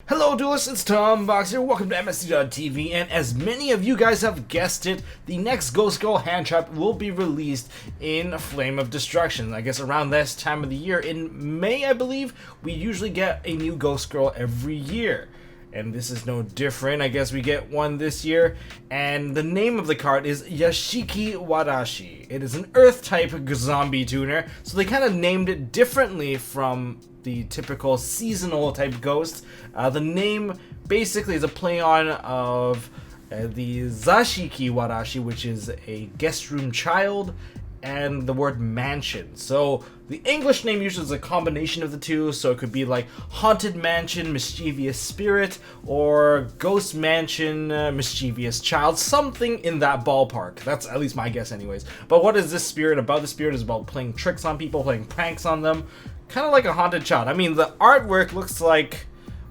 Hello Duelists, it's Tom Box here, welcome to MST.TV, and as many of you guys have guessed it, the next Ghost Girl hand trap will be released in Flame of Destruction. I guess around this time of the year, in May I believe, we usually get a new Ghost Girl every year. And this is no different. I guess we get one this year, and the name of the card is Yashiki WARASHI. It is an Earth type zombie tuner, so they kind of named it differently from the typical seasonal type ghost. The name basically is a play on of the Yashiki WARASHI, which is a guest room child, and the word mansion. So the English name usually is a combination of the two, so it could be like Haunted Mansion, Mischievous Spirit, or Ghost Mansion, Mischievous Child, something in that ballpark. That's at least my guess anyways. But what is this spirit about? The spirit is about playing tricks on people, playing pranks on them, kind of like a haunted child. I mean, the artwork looks like,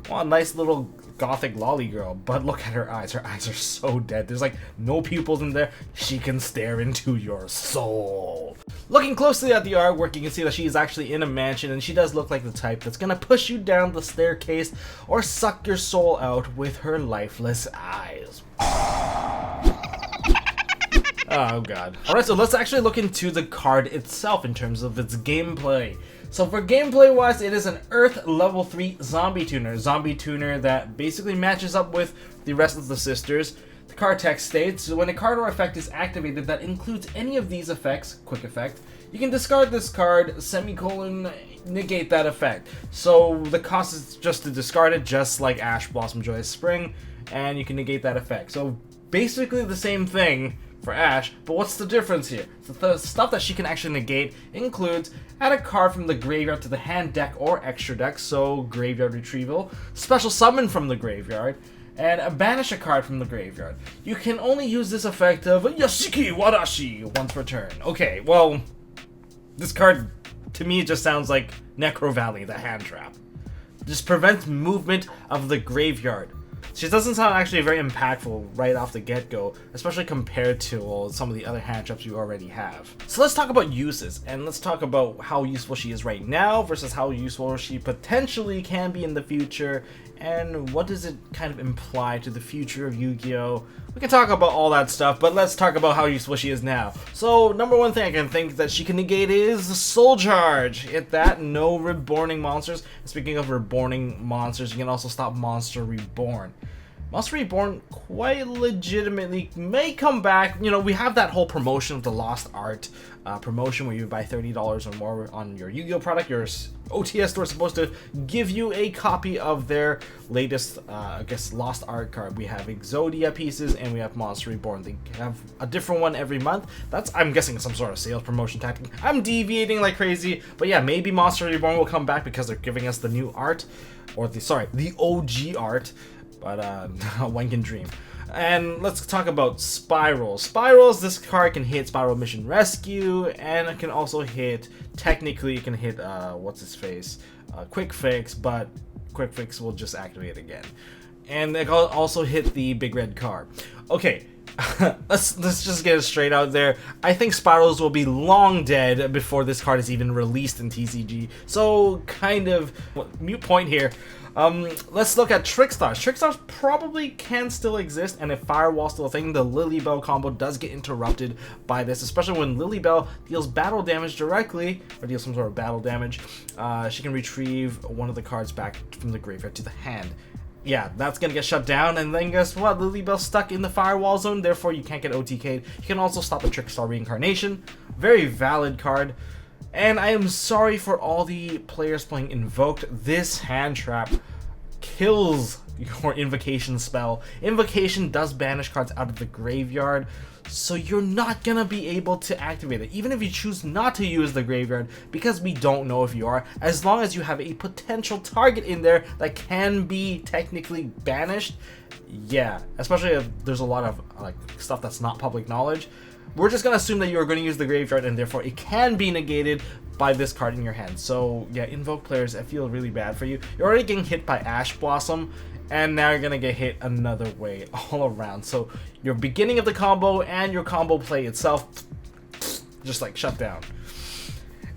well, a nice little gothic lolly girl, but look at her eyes. Her eyes are so dead. There's like no pupils in there. She can stare into your soul. Looking closely at the artwork, you can see that she is actually in a mansion, and she does look like the type that's gonna push you down the staircase or suck your soul out with her lifeless eyes. Oh god. Alright, so let's actually look into the card itself in terms of its gameplay. So for gameplay wise, it is an Earth level 3 zombie tuner. Zombie tuner that basically matches up with the rest of the sisters. The card text states, when a card or effect is activated that includes any of these effects, quick effect, you can discard this card, semicolon, negate that effect. So the cost is just to discard it, just like Ash Blossom Joyous Spring, and you can negate that effect. So basically the same thing for Ash, but what's the difference here? So the stuff that she can actually negate includes add a card from the graveyard to the hand deck or extra deck, so graveyard retrieval, special summon from the graveyard, and banish a card from the graveyard. You can only use this effect of Yashiki WARASHI once per turn. Okay, well, this card to me just sounds like Necrovalley, the hand trap. Just prevents movement of the graveyard. She doesn't sound actually very impactful right off the get-go, especially compared to some of the other hand traps you already have. So let's talk about uses, and let's talk about how useful she is right now versus how useful she potentially can be in the future, and what does it kind of imply to the future of Yu-Gi-Oh! We can talk about all that stuff, but let's talk about how useful she is now. So, number one thing I can think that she can negate is Soul Charge. Hit that, no reborning monsters. And speaking of reborning monsters, you can also stop Monster Reborn. Monster Reborn quite legitimately may come back. You know, we have that whole promotion of the Lost Art promotion where you buy $30 or more on your Yu-Gi-Oh product. Your OTS store is supposed to give you a copy of their latest, I guess, Lost Art card. We have Exodia pieces and we have Monster Reborn. They have a different one every month. That's, I'm guessing, some sort of sales promotion tactic. I'm deviating like crazy, but yeah, maybe Monster Reborn will come back because they're giving us the new art, or the OG art. But one can dream. And let's talk about Spirals. Spirals, this card can hit Spiral Mission Rescue, and it can also hit, technically it can hit, what's his face? Quick Fix, but Quick Fix will just activate again. And it can also hit the Big Red card. Okay, let's just get it straight out there. I think Spirals will be long dead before this card is even released in TCG. So, kind of, mute point here. Let's look at Trickstars. Trickstars probably can still exist, and if Firewall's still a thing, the Lily Belle combo does get interrupted by this, especially when Lily Belle deals battle damage directly, or deals some sort of battle damage. She can retrieve one of the cards back from the graveyard to the hand. Yeah, that's gonna get shut down, and then guess what? Lily Belle's stuck in the Firewall zone, therefore you can't get OTK'd. You can also stop the Trickstar Reincarnation. Very valid card. And I am sorry for all the players playing Invoked. This hand trap kills your Invocation spell. Invocation does banish cards out of the graveyard, so you're not gonna be able to activate it, even if you choose not to use the graveyard, because we don't know if you are, as long as you have a potential target in there that can be technically banished. Yeah, especially if there's a lot of like stuff that's not public knowledge. We're just gonna assume that you're going to use the graveyard, and therefore it can be negated by this card in your hand. So yeah, Invoke players, I feel really bad for you. You're already getting hit by Ash Blossom, and now you're gonna get hit another way all around. So your beginning of the combo and your combo play itself just like shut down.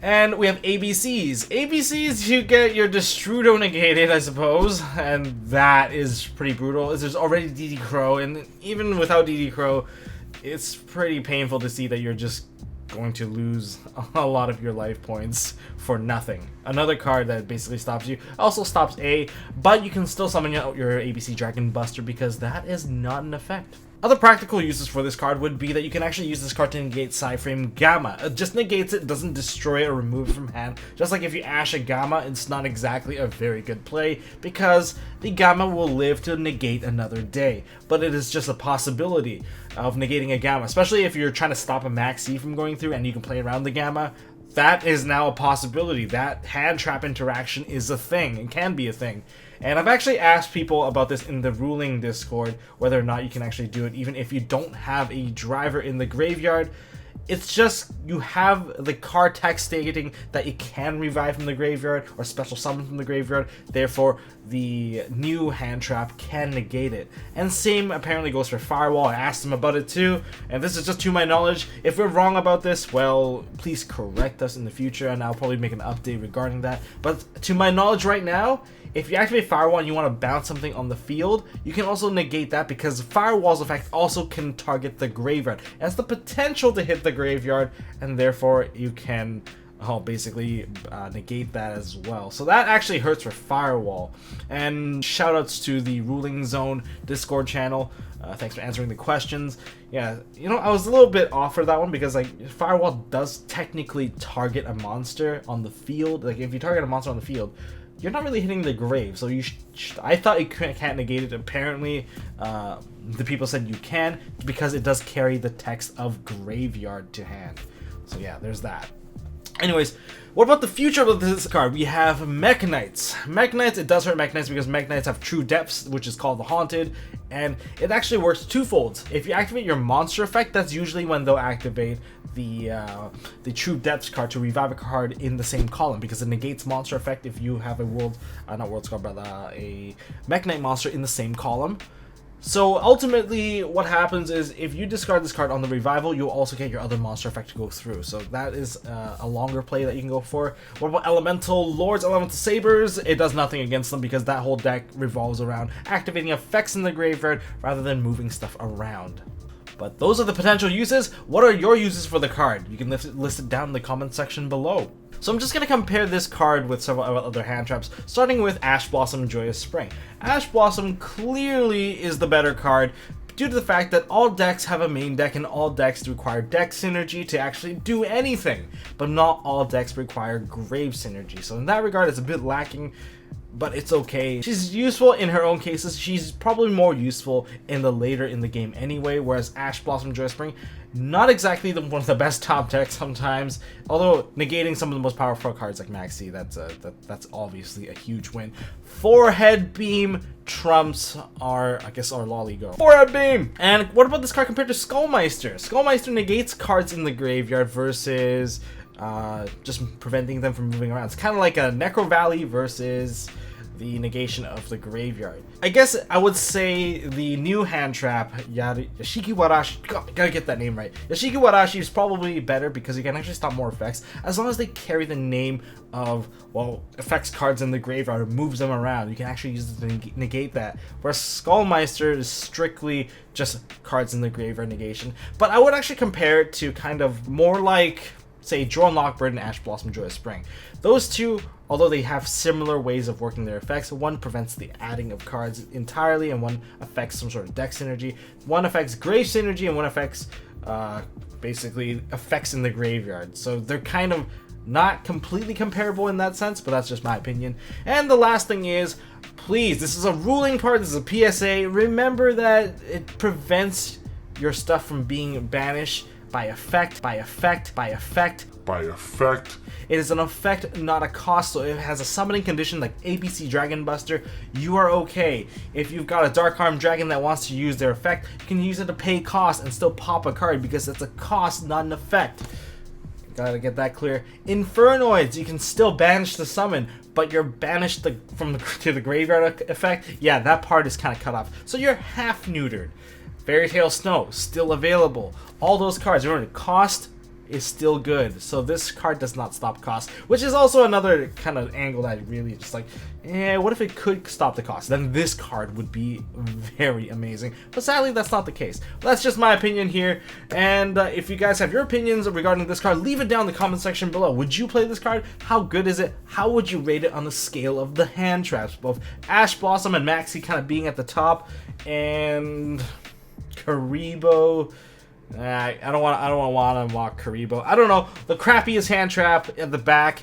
And we have ABCs. ABCs, you get your Destrudo negated, I suppose, and that is pretty brutal. There's already DD Crow, and even without DD Crow, it's pretty painful to see that you're just going to lose a lot of your life points for nothing. Another card that basically stops you. Also stops A, but you can still summon out your ABC Dragon Buster because that is not an effect. Other practical uses for this card would be that you can actually use this card to negate Psyframe Gamma. It just negates it, doesn't destroy it or remove it from hand. Just like if you Ash a Gamma, it's not exactly a very good play because the Gamma will live to negate another day. But it is just a possibility of negating a Gamma, especially if you're trying to stop a Maxi from going through and you can play around the Gamma. That is now a possibility. That hand trap interaction is a thing and can be a thing. And I've actually asked people about this in the ruling Discord, whether or not you can actually do it even if you don't have a driver in the graveyard. It's just you have the card text stating that you can revive from the graveyard or special summon from the graveyard, therefore the new hand trap can negate it. And same apparently goes for Firewall. I asked them about it too, and this is just to my knowledge. If we're wrong about this, well, please correct us in the future and I'll probably make an update regarding that. But to my knowledge right now, if you activate Firewall and you want to bounce something on the field, you can also negate that because Firewall's effect also can target the graveyard. It has the potential to hit the graveyard, and therefore you can basically negate that as well. So that actually hurts for Firewall. And shoutouts to the Ruling Zone Discord channel. Thanks for answering the questions. Yeah, you know, I was a little bit off for that one because like Firewall does technically target a monster on the field. Like if you target a monster on the field, you're not really hitting the grave, so you I thought you can't negate it. Apparently, the people said you can because it does carry the text of graveyard to hand. So yeah, there's that. Anyways, what about the future of this card? We have Mech Knights. Mech Knights, it does hurt Mech Knights because Mech Knights have True Depths, which is called the Haunted, and it actually works twofold. If you activate your monster effect, that's usually when they'll activate the True Depths card to revive a card in the same column because it negates monster effect if you have a a Mech Knight monster in the same column. So ultimately what happens is if you discard this card on the revival, you'll also get your other monster effect to go through. So that is a longer play that you can go for. What about Elemental Lords, Elemental Sabers? It does nothing against them because that whole deck revolves around activating effects in the graveyard rather than moving stuff around. But those are the potential uses. What are your uses for the card? You can list it down in the comment section below. So I'm just going to compare this card with several other hand traps, starting with Ash Blossom Joyous Spring. Ash Blossom clearly is the better card due to the fact that all decks have a main deck and all decks require deck synergy to actually do anything, but not all decks require grave synergy. So in that regard, it's a bit lacking, but it's okay. She's useful in her own cases. She's probably more useful in the later in the game anyway, whereas Ash Blossom Joyous Spring, not exactly one of the best top decks sometimes, although negating some of the most powerful cards like Maxi, that's obviously a huge win. Forehead Beam trumps our Lolly Go. Forehead Beam! And what about this card compared to Skullmeister? Skullmeister negates cards in the graveyard versus just preventing them from moving around. It's kind of like a Necrovalley versus the negation of the graveyard. I guess I would say the new hand trap, Yashiki WARASHI, gotta get that name right. Yashiki WARASHI is probably better because you can actually stop more effects as long as they carry the name of, well, effects cards in the graveyard or moves them around. You can actually use it to negate that. Whereas Skullmeister is strictly just cards in the graveyard negation. But I would actually compare it to kind of more like, say, Jorn Lockbird and Ash Blossom Joyous Spring. Those two, although they have similar ways of working their effects, one prevents the adding of cards entirely and one affects some sort of deck synergy. One affects grave synergy and one affects basically effects in the graveyard. So they're kind of not completely comparable in that sense, but that's just my opinion. And the last thing is, please, this is a ruling part, this is a PSA, remember that it prevents your stuff from being banished by effect. It is an effect, not a cost, so if it has a summoning condition like ABC Dragon Buster, you are okay. If you've got a Dark Arm Dragon that wants to use their effect, you can use it to pay cost and still pop a card because it's a cost, not an effect. Gotta get that clear. Infernoids, you can still banish the summon, but you're banished to the graveyard effect. Yeah, that part is kind of cut off. So you're half neutered. Fairy Tale Snow, still available. All those cards, remember, cost is still good. So this card does not stop cost, which is also another kind of angle that I really just like, what if it could stop the cost? Then this card would be very amazing. But sadly, that's not the case. That's just my opinion here. And if you guys have your opinions regarding this card, leave it down in the comment section below. Would you play this card? How good is it? How would you rate it on the scale of the hand traps? Both Ash Blossom and Maxi kind of being at the top, and Karibo. I don't want to mock Karibo. I don't know. The crappiest hand trap at the back.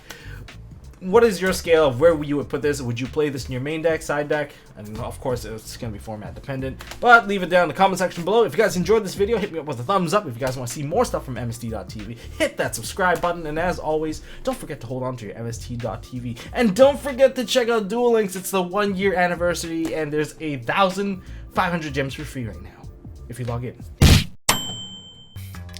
What is your scale of where you would put this? Would you play this in your main deck, side deck? And of course, it's going to be format dependent. But leave it down in the comment section below. If you guys enjoyed this video, hit me up with a thumbs up. If you guys want to see more stuff from MST.TV, hit that subscribe button. And as always, don't forget to hold on to your MST.TV. And don't forget to check out Duel Links. It's the 1-year anniversary, and there's 1,500 gems for free right now if you log in.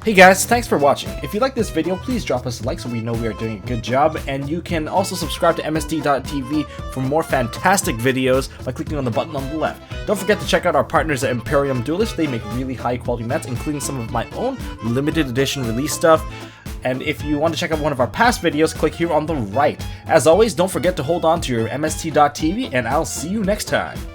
Hey guys, thanks for watching. If you like this video, please drop us a like so we know we are doing a good job, and you can also subscribe to MST.TV for more fantastic videos by clicking on the button on the left. Don't forget to check out our partners at Imperium Duelist. They make really high quality mats, including some of my own limited edition release stuff. And if you want to check out one of our past videos, click here on the right. As always, don't forget to hold on to your MST.TV, and I'll see you next time.